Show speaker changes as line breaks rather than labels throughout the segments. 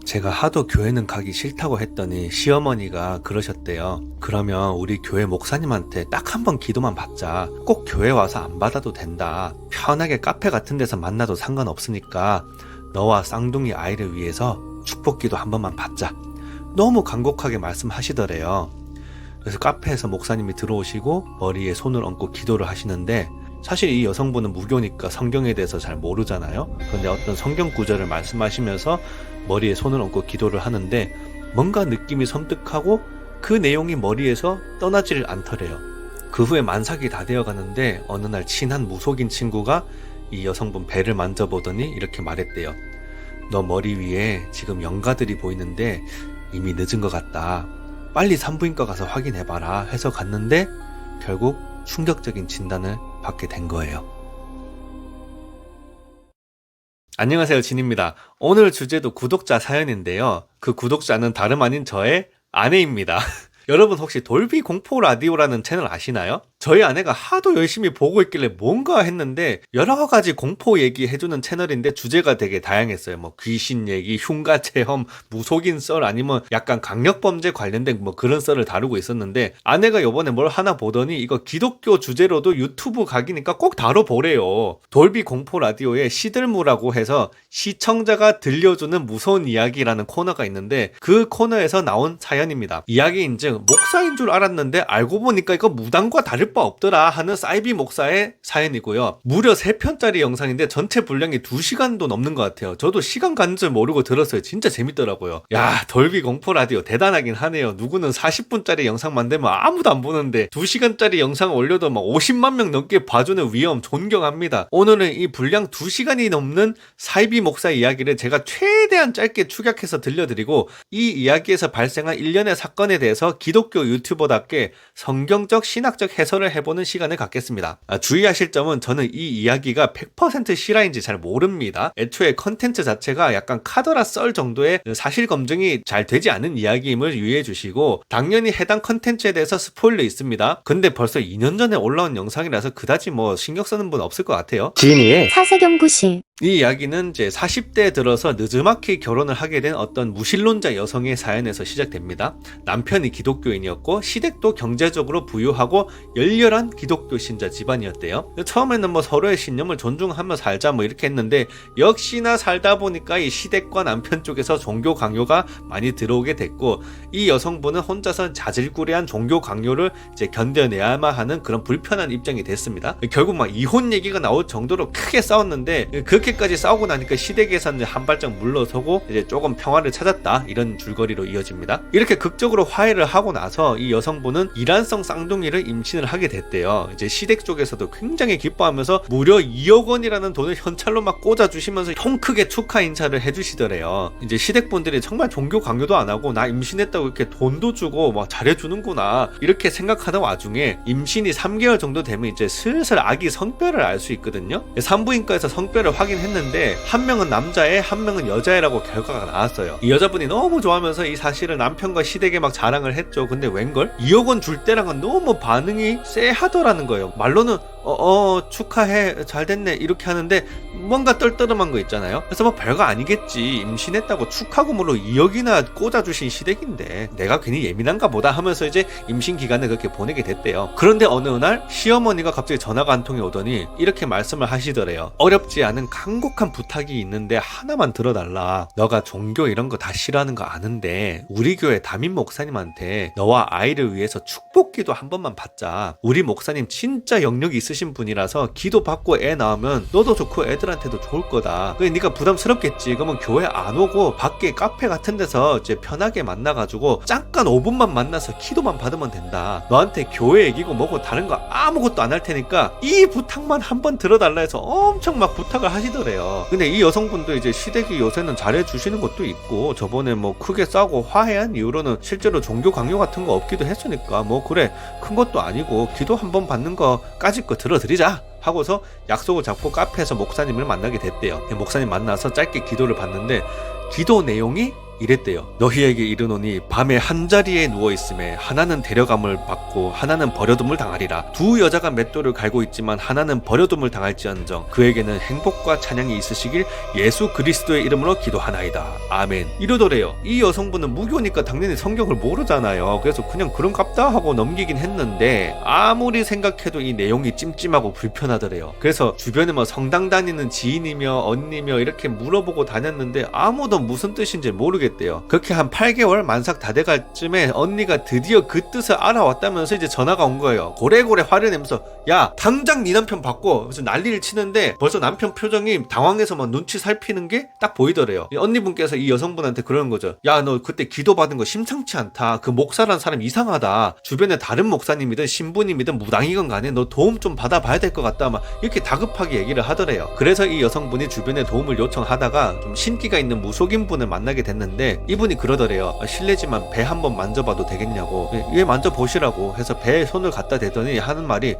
제가 하도 교회는 가기 싫다고 했더니 시어머니가 그러셨대요. 그러면 우리 교회 목사님한테 딱 한 번 기도만 받자. 꼭 교회 와서 안 받아도 된다. 편하게 카페 같은 데서 만나도 상관없으니까 너와 쌍둥이 아이를 위해서 축복기도 한 번만 받자. 너무 간곡하게 말씀하시더래요. 그래서 카페에서 목사님이 들어오시고 머리에 손을 얹고 기도를 하시는데, 사실 이 여성분은 무교니까 성경에 대해서 잘 모르잖아요. 그런데 어떤 성경 구절을 말씀하시면서 머리에 손을 얹고 기도를 하는데 뭔가 느낌이 섬뜩하고 그 내용이 머리에서 떠나지를 않더래요. 그 후에 만삭이 다 되어 가는데 어느 날 친한 무속인 친구가 이 여성분 배를 만져보더니 이렇게 말했대요. 너 머리 위에 지금 영가들이 보이는데 이미 늦은 것 같다. 빨리 산부인과 가서 확인해봐라 해서 갔는데 결국 충격적인 진단을 받게 된 거예요. 안녕하세요, 진입니다. 오늘 주제도 구독자 사연인데요. 그 구독자는 다름 아닌 저의 아내입니다. 여러분 혹시 돌비 공포 라디오라는 채널 아시나요? 저희 아내가 하도 열심히 보고 있길래 뭔가 했는데 여러 가지 공포 얘기 해주는 채널인데 주제가 되게 다양했어요. 뭐 귀신 얘기, 흉가 체험, 무속인 썰, 아니면 약간 강력범죄 관련된 뭐 그런 썰을 다루고 있었는데, 아내가 요번에 뭘 하나 보더니 이거 기독교 주제로도 유튜브 각이니까 꼭 다뤄보래요. 돌비 공포 라디오에 시들무라고 해서 시청자가 들려주는 무서운 이야기라는 코너가 있는데 그 코너에서 나온 사연입니다. 이야기인즉 목사인 줄 알았는데 알고 보니까 이거 무당과 다를 바 없더라 하는 사이비 목사의 사연이고요. 무려 3편짜리 영상인데 전체 분량이 2시간도 넘는 것 같아요. 저도 시간 가는 줄 모르고 들었어요. 진짜 재밌더라고요. 야, 돌비 공포 라디오 대단하긴 하네요. 누구는 40분짜리 영상 만들면 아무도 안 보는데 2시간짜리 영상 올려도 막 50만 명 넘게 봐주는 위엄 존경합니다. 오늘은 이 분량 2시간이 넘는 사이비 목사 이야기를 제가 최대한 짧게 축약해서 들려드리고, 이 이야기에서 발생한 일련의 사건에 대해서 기독교 유튜버답게 성경적 신학적 해설을 해보는 시간을 갖겠습니다. 주의하실 점은 저는 이 이야기가 100% 실화인지 잘 모릅니다. 애초에 컨텐츠 자체가 약간 카더라 썰 정도의 사실 검증이 잘 되지 않은 이야기임을 유의해 주시고, 당연히 해당 컨텐츠에 대해서 스포일러 있습니다. 근데 벌써 2년 전에 올라온 영상이라서 그다지 뭐 신경 쓰는 분 없을 것 같아요.
지인이의
사색연구실.
이 이야기는 이제 40대에 들어서 늦지막히 결혼을 하게 된 어떤 무신론자 여성의 사연에서 시작됩니다. 남편이 기독교인이었고 시댁도 경제적으로 부유하고 열렬한 기독교 신자 집안이었대요. 처음에는 뭐 서로의 신념을 존중하며 살자 뭐 이렇게 했는데, 역시나 살다 보니까 이 시댁과 남편 쪽에서 종교 강요가 많이 들어오게 됐고, 이 여성분은 혼자서 자질구레한 종교 강요를 이제 견뎌내야만 하는 그런 불편한 입장이 됐습니다. 결국 막 이혼 얘기가 나올 정도로 크게 싸웠는데, 그렇게까지 싸우고 나니까 시댁에서는 한 발짝 물러서고 이제 조금 평화를 찾았다, 이런 줄거리로 이어집니다. 이렇게 극적으로 화해를 하고 나서 이 여성분은 이란성 쌍둥이를 임신을 하게 됐대요. 이제 시댁 쪽에서도 굉장히 기뻐하면서 무려 2억 원이라는 돈을 현찰로 막 꽂아주시면서 통 크게 축하 인사를 해주시더래요. 이제 시댁분들이 정말 종교 강요도 안 하고 나 임신했다고 이렇게 돈도 주고 막 잘해주는구나 이렇게 생각하는 와중에, 임신이 3개월 정도 되면 이제 슬슬 아기 성별을 알 수 있거든요. 산부인과에서 성별을 확인했는데 한 명은 남자애, 한 명은 여자애라고 결과가 나왔어요. 이 여자분이 너무 좋아하면서 이 사실을 남편과 시댁에 막 자랑을 했죠. 근데 웬걸? 2억 원 줄 때랑은 너무 반응이 쎄하더라는 거예요. 말로는 축하해, 잘 됐네 이렇게 하는데 뭔가 떨떠름한 거 있잖아요. 그래서 뭐 별거 아니겠지, 임신했다고 축하금으로 2억이나 꽂아주신 시댁인데 내가 괜히 예민한가 보다 하면서 이제 임신 기간을 그렇게 보내게 됐대요. 그런데 어느 날 시어머니가 갑자기 전화가 한 통이 오더니 이렇게 말씀을 하시더래요. 어렵지 않은 간곡한 부탁이 있는데 하나만 들어달라. 너가 종교 이런 거 다 싫어하는 거 아는데 우리 교회 담임 목사님한테 너와 아이를 위해서 축복기도 한 번만 받자. 우리 목사님 진짜 영역이 있으신 분이라서 기도 받고 애 낳으면 너도 좋고 애들한테도 좋을 거다. 그래 네가 부담스럽겠지. 그러면 교회 안 오고 밖에 카페 같은 데서 이제 편하게 만나가지고 잠깐 5분만 만나서 기도만 받으면 된다. 너한테 교회 얘기고 뭐고 다른 거 아무것도 안 할 테니까 이 부탁만 한 번 들어달라 해서 엄청 막 부탁을 하시더래요. 근데 이 여성분도 이제 시댁이 요새는 잘해주시는 것도 있고, 저번에 뭐 크게 싸우고 화해한 이후로는 실제로 종교 강요 같은 거 없기도 했으니까 뭐 그래 큰 것도 아니고 기도 한 번 받는 거까짓 거 들어드리자 하고서 약속을 잡고 카페에서 목사님을 만나게 됐대요. 목사님 만나서 짧게 기도를 받는데 기도 내용이 이랬대요. 너희에게 이르노니 밤에 한자리에 누워있음에 하나는 데려감을 받고 하나는 버려둠을 당하리라. 두 여자가 맷돌을 갈고 있지만 하나는 버려둠을 당할지언정 그에게는 행복과 찬양이 있으시길 예수 그리스도의 이름으로 기도하나이다. 아멘. 이러더래요. 이 여성분은 무교니까 당연히 성경을 모르잖아요. 그래서 그냥 그런갑다 하고 넘기긴 했는데 아무리 생각해도 이 내용이 찜찜하고 불편하더래요. 그래서 주변에 뭐 성당 다니는 지인이며 언니며 이렇게 물어보고 다녔는데 아무도 무슨 뜻인지 모르겠대요. 그렇게 한 8개월 만삭 다 돼갈 쯤에 언니가 드디어 그 뜻을 알아왔다면서 이제 전화가 온 거예요. 고래고래 화를 내면서 야 당장 네 남편 바꿔. 그래서 난리를 치는데 벌써 남편 표정이 당황해서 막 눈치 살피는 게 딱 보이더래요. 언니분께서 이 여성분한테 그러는 거죠. 야 너 그때 기도받은 거 심상치 않다. 그 목사란 사람 이상하다. 주변에 다른 목사님이든 신부님이든 무당이건 간에 너 도움 좀 받아봐야 될 것 같다. 막 이렇게 다급하게 얘기를 하더래요. 그래서 이 여성분이 주변에 도움을 요청하다가 좀 신기가 있는 무속인 분을 만나게 됐는데 이분이 그러더래요. 실례지만 배 한번 만져봐도 되겠냐고. 예 만져보시라고 해서 배에 손을 갖다 대더니 하는 말이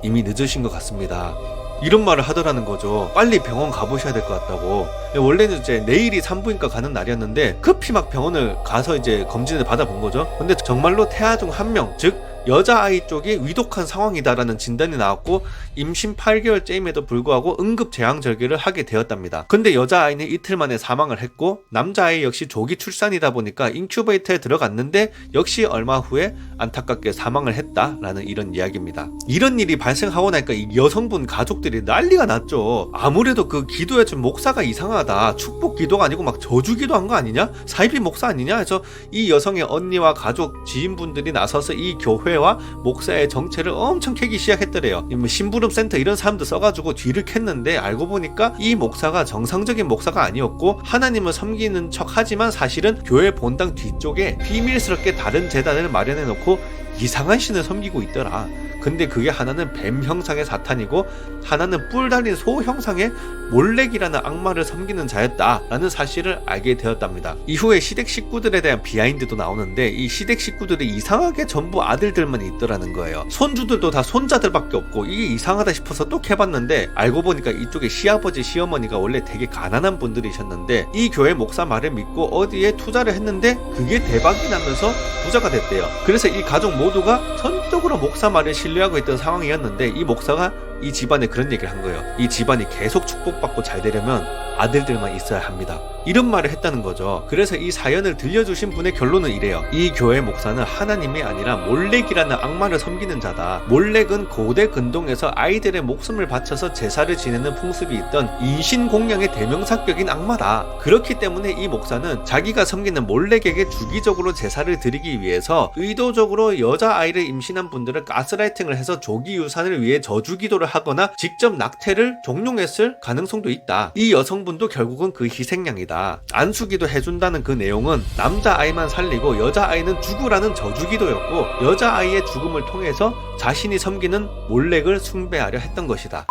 이미 늦으신 것 같습니다. 이런 말을 하더라는 거죠. 빨리 병원 가보셔야 될 것 같다고. 원래는 이제 내일이 산부인과 가는 날이었는데 급히 막 병원을 가서 이제 검진을 받아본 거죠. 근데 정말로 태아 중 한 명, 즉 여자아이 쪽이 위독한 상황이다라는 진단이 나왔고 임신 8개월째임에도 불구하고 응급 제왕절개를 하게 되었답니다. 근데 여자아이는 이틀 만에 사망을 했고 남자아이 역시 조기 출산이다 보니까 인큐베이터에 들어갔는데 역시 얼마 후에 안타깝게 사망을 했다라는 이런 이야기입니다. 이런 일이 발생하고 나니까 이 여성분 가족들이 난리가 났죠. 아무래도 그 기도에 좀 목사가 이상하다. 축복 기도가 아니고 막 저주 기도한 거 아니냐? 사이비 목사 아니냐? 해서 이 여성의 언니와 가족, 지인분들이 나서서 이 교회 와 목사의 정체를 엄청 캐기 시작했더래요. 심부름 센터 이런 사람도 써가지고 뒤를 캤는데 알고 보니까 이 목사가 정상적인 목사가 아니었고 하나님을 섬기는 척 하지만 사실은 교회 본당 뒤쪽에 비밀스럽게 다른 제단을 마련해 놓고 이상한 신을 섬기고 있더라. 근데 그게 하나는 뱀 형상의 사탄이고 하나는 뿔 달린 소 형상의 몰렉이라는 악마를 섬기는 자였다라는 사실을 알게 되었답니다. 이후에 시댁 식구들에 대한 비하인드도 나오는데 이 시댁 식구들이 이상하게 전부 아들들만 있더라는 거예요. 손주들도 다 손자들밖에 없고 이게 이상하다 싶어서 또 캐봤는데 알고 보니까 이쪽에 시아버지 시어머니가 원래 되게 가난한 분들이셨는데 이 교회 목사 말을 믿고 어디에 투자를 했는데 그게 대박이 나면서 부자가 됐대요. 그래서 이 가족 모두가 전적으로 목사 말을 신뢰하고 있던 상황이었는데 이 목사가 이 집안에 그런 얘기를 한 거예요. 이 집안이 계속 축복받고 잘 되려면 아들들만 있어야 합니다. 이런 말을 했다는 거죠. 그래서 이 사연을 들려주신 분의 결론은 이래요. 이 교회 목사는 하나님이 아니라 몰렉이라는 악마를 섬기는 자다. 몰렉은 고대 근동에서 아이들의 목숨을 바쳐서 제사를 지내는 풍습이 있던 인신공양의 대명사격인 악마다. 그렇기 때문에 이 목사는 자기가 섬기는 몰렉에게 주기적으로 제사를 드리기 위해서 의도적으로 여자아이를 임신한 분들을 가스라이팅을 해서 조기 유산을 위해 저주기도를 하거나 직접 낙태를 종용했을 가능성도 있다. 이 여성분도 결국은 그 희생양이다. 안수기도 해준다는 그 내용은 남자아이만 살리고 여자아이는 죽으라는 저주기도였고 여자아이의 죽음을 통해서 자신이 섬기는 몰렉을 숭배하려 했던 것이다.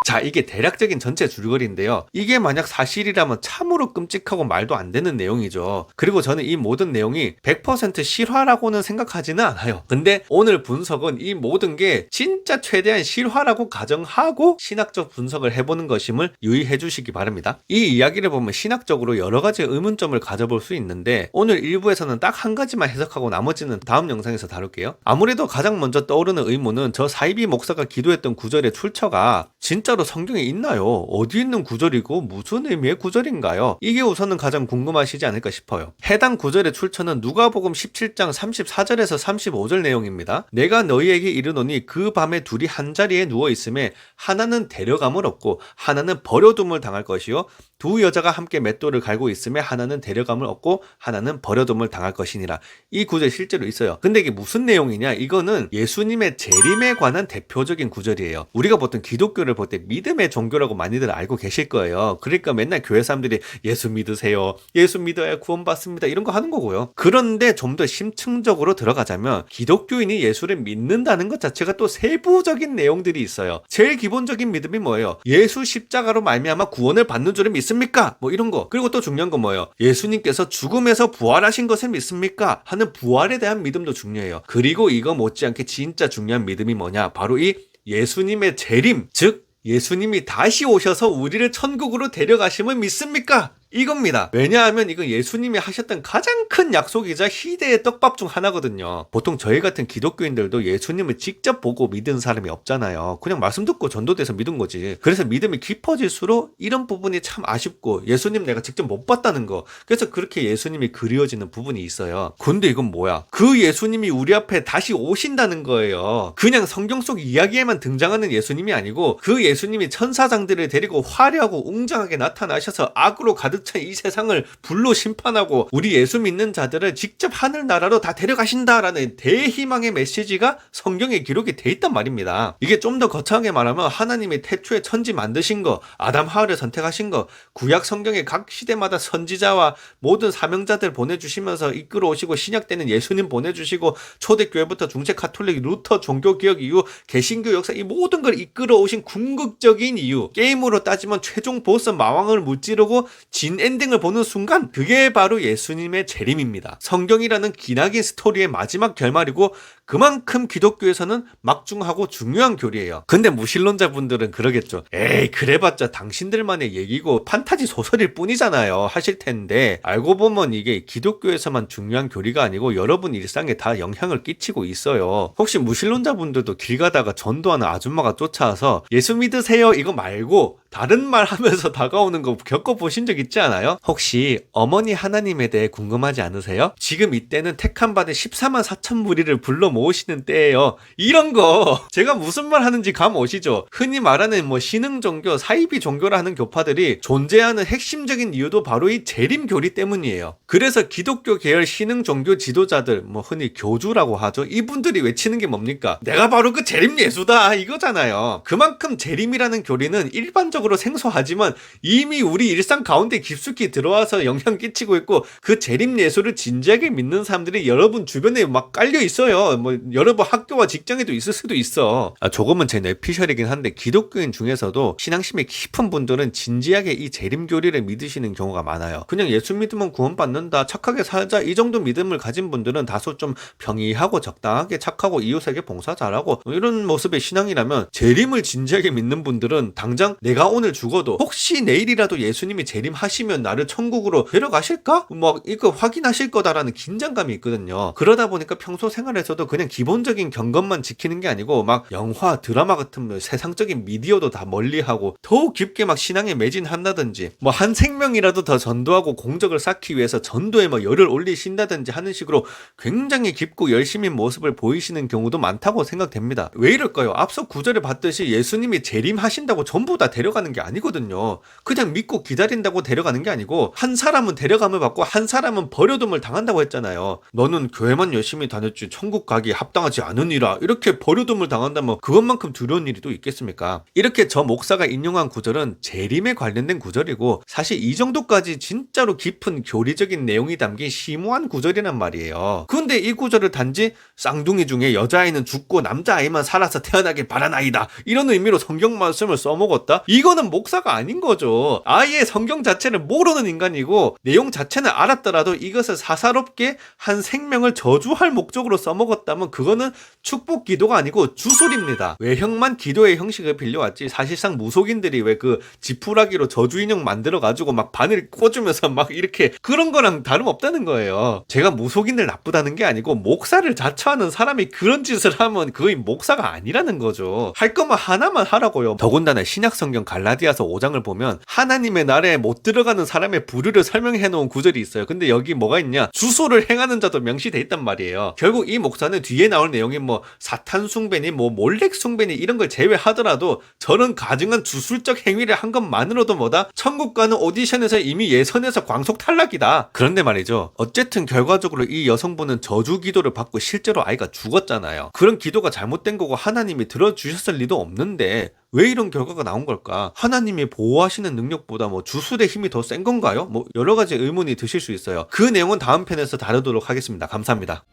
자, 이게 대략적인 전체 줄거리인데요. 이게 만약 사실이라면 참으로 끔찍하고 말도 안 되는 내용이죠. 그리고 저는 이 모든 내용이 100% 실화라고는 생각하지는 않아요. 근데 오늘 분석은 이 모든 게 진짜 최대한 실화라고 가정하고 신학적 분석을 해보는 것임을 유의해 주시기 바랍니다. 이 이야기를 보면 신학적으로 여러 가지 의문점을 가져볼 수 있는데 오늘 일부에서는 딱 한 가지만 해석하고 나머지는 다음 영상에서 다룰게요. 아무래도 가장 먼저 떠오르는 의문은 저 사이비 목사가 기도했던 구절의 출처가 진짜로 성경에 있나요? 어디 있는 구절이고 무슨 의미의 구절인가요? 이게 우선은 가장 궁금하시지 않을까 싶어요. 해당 구절의 출처는 누가복음 17장 34절에서 35절 내용입니다. 내가 너희에게 이르노니 그 밤에 둘이 한자리에 누워있음에 하나는 데려감을 얻고 하나는 버려둠을 당할 것이요 두 여자가 함께 맷돌을 갈고 있음에 하나는 데려감을 얻고 하나는 버려둠을 당할 것이니라. 이 구절 실제로 있어요. 근데 이게 무슨 내용이냐? 이거는 예수님의 재림에 관한 대표적인 구절이에요. 우리가 보통 기독교를 볼 때 믿음의 종교라고 많이들 알고 계실 거예요. 그러니까 맨날 교회 사람들이 예수 믿으세요. 예수 믿어야 구원받습니다. 이런 거 하는 거고요. 그런데 좀 더 심층적으로 들어가자면 기독교인이 예수를 믿는다는 것 자체가 또 세부적인 내용들이 있어요. 제일 기본적인 믿음이 뭐예요? 예수 십자가로 말미암아 구원을 받는 줄을 믿습니까? 뭐 이런 거. 그리고 또 중요한 건 뭐예요? 예수님께서 죽음에서 부활하신 것을 믿습니까? 하는 부활에 대한 믿음도 중요해요. 그리고 이거 못지않게 진짜 중요한 믿음이 뭐냐? 바로 이 예수님의 재림, 즉 예수님이 다시 오셔서 우리를 천국으로 데려가심을 믿습니까? 이겁니다. 왜냐하면 이건 예수님이 하셨던 가장 큰 약속이자 희대의 떡밥 중 하나거든요. 보통 저희 같은 기독교인들도 예수님을 직접 보고 믿은 사람이 없잖아요. 그냥 말씀 듣고 전도돼서 믿은 거지. 그래서 믿음이 깊어질수록 이런 부분이 참 아쉽고 예수님 내가 직접 못 봤다는 거. 그래서 그렇게 예수님이 그리워지는 부분이 있어요. 근데 이건 뭐야? 그 예수님이 우리 앞에 다시 오신다는 거예요. 그냥 성경 속 이야기에만 등장하는 예수님이 아니고 그 예수님이 천사장들을 데리고 화려하고 웅장하게 나타나셔서 악으로 가득 찬 이 세상을 불로 심판하고 우리 예수 믿는 자들을 직접 하늘나라로 다 데려가신다라는 대희망의 메시지가 성경에 기록이 돼 있단 말입니다. 이게 좀 더 거창하게 말하면 하나님이 태초에 천지 만드신 거, 아담 하와를 선택하신 거, 구약 성경의 각 시대마다 선지자와 모든 사명자들 보내주시면서 이끌어 오시고 신약 때는 예수님 보내주시고 초대교회부터 중세 카톨릭 루터 종교개혁 이후 개신교 역사 이 모든 걸 이끌어 오신 궁극적인 이유, 게임으로 따지면 최종 보스 마왕을 무찌르고 진 엔딩을 보는 순간 그게 바로 예수님의 재림입니다. 성경이라는 기나긴 스토리의 마지막 결말이고 그만큼 기독교에서는 막중하고 중요한 교리예요. 근데 무신론자분들은 그러겠죠. 에이 그래봤자 당신들만의 얘기고 판타지 소설일 뿐이잖아요 하실 텐데 알고 보면 이게 기독교에서만 중요한 교리가 아니고 여러분 일상에 다 영향을 끼치고 있어요. 혹시 무신론자분들도 길 가다가 전도하는 아줌마가 쫓아와서 예수 믿으세요 이거 말고 다른 말 하면서 다가오는 거 겪어보신 적 있지 않아요? 혹시 어머니 하나님에 대해 궁금하지 않으세요? 지금 이때는 택함 받은 14만 4천 무리를 불러 모으시는 때예요. 이런 거 제가 무슨 말 하는지 감 오시죠? 흔히 말하는 신흥 종교, 사이비 교라는 교파들이 존재하는 핵심적인 이유도 바로 이 재림 교리 때문이에요. 그래서 기독교 계열 신흥 종교 지도자들, 흔히 교주라고 하죠. 이분들이 외치는 게 뭡니까? 내가 바로 그 재림 예수다 이거잖아요. 그만큼 재림이라는 교리는 일반적으로 생소하지만 이미 우리 일상 가운데 깊숙이 들어와서 영향 끼치고 있고 그 재림 예수를 진지하게 믿는 사람들이 여러분 주변에 막 깔려 있어요. 여러분 학교와 직장에도 있을 수도 있어. 조금은 제 뇌피셜이긴 한데 기독교인 중에서도 신앙심이 깊은 분들은 진지하게 이 재림 교리를 믿으시는 경우가 많아요. 그냥 예수 믿으면 구원받는다, 착하게 살자 이 정도 믿음을 가진 분들은 다소 좀 평이하고 적당하게 착하고 이웃에게 봉사 잘하고 이런 모습의 신앙이라면 재림을 진지하게 믿는 분들은 당장 내가 오늘 죽어도 혹시 내일이라도 예수님이 재림하시면 나를 천국으로 데려가실까? 이거 확인하실 거다라는 긴장감이 있거든요. 그러다 보니까 평소 생활에서도 그냥 기본적인 경건만 지키는 게 아니고 막 영화, 드라마 같은 세상적인 미디어도 다 멀리하고 더욱 깊게 막 신앙에 매진한다든지 한 생명이라도 더 전도하고 공적을 쌓기 위해서 전도에 열을 올리신다든지 하는 식으로 굉장히 깊고 열심인 모습을 보이시는 경우도 많다고 생각됩니다. 왜 이럴까요? 앞서 구절에 봤듯이 예수님이 재림하신다고 전부 다 데려가는 게 아니거든요. 그냥 믿고 기다린다고 데려가는 게 아니고 한 사람은 데려감을 받고 한 사람은 버려둠을 당한다고 했잖아요. 너는 교회만 열심히 다녔지 천국 가기 합당하지 않으니라 이렇게 버려둠을 당한다면 그것만큼 두려운 일이 또 있겠습니까? 이렇게 저 목사가 인용한 구절은 재림에 관련된 구절이고 사실 이 정도까지 진짜로 깊은 교리적인 내용이 담긴 심오한 구절이란 말이에요. 근데 이 구절을 단지 쌍둥이 중에 여자아이는 죽고 남자아이만 살아서 태어나길 바라나이다 이런 의미로 성경 말씀을 써먹었다? 이거는 목사가 아닌 거죠. 아예 성경 자체를 모르는 인간이고 내용 자체는 알았더라도 이것을 사사롭게 한 생명을 저주할 목적으로 써먹었다면 그거는 축복 기도가 아니고 주술입니다. 외형만 기도의 형식을 빌려왔지 사실상 무속인들이 왜 그 지푸라기로 저주 인형 만들어가지고 막 바늘 꽂으면서 막 이렇게 그런 거랑 다름없다는 거예요. 제가 무속인들 나쁘다는 게 아니고 목사를 자처하는 사람이 그런 짓을 하면 그의 목사가 아니라는 거죠. 할 거면 하나만 하라고요. 더군다나 신약성경 갈라디아서 5장을 보면 하나님의 나라에 못 들어가는 사람의 부류를 설명해 놓은 구절이 있어요. 근데 여기 뭐가 있냐? 주소를 행하는 자도 명시돼 있단 말이에요. 결국 이 목사는 뒤에 나올 내용이 사탄 숭배니 몰렉 숭배니 이런 걸 제외하더라도 저런 가증한 주술적 행위를 한 것만으로도 천국 가는 오디션에서 이미 예선에서 광속 탈락이다. 그런데 말이죠. 어쨌든 결과적으로 이 여성분은 저주 기도를 받고 실제로 아이가 죽었잖아요. 그런 기도가 잘못된 거고 하나님이 들어주셨을 리도 없는데 왜 이런 결과가 나온 걸까? 하나님이 보호하시는 능력보다 주술의 힘이 더 센 건가요? 여러 가지 의문이 드실 수 있어요. 그 내용은 다음 편에서 다루도록 하겠습니다. 감사합니다.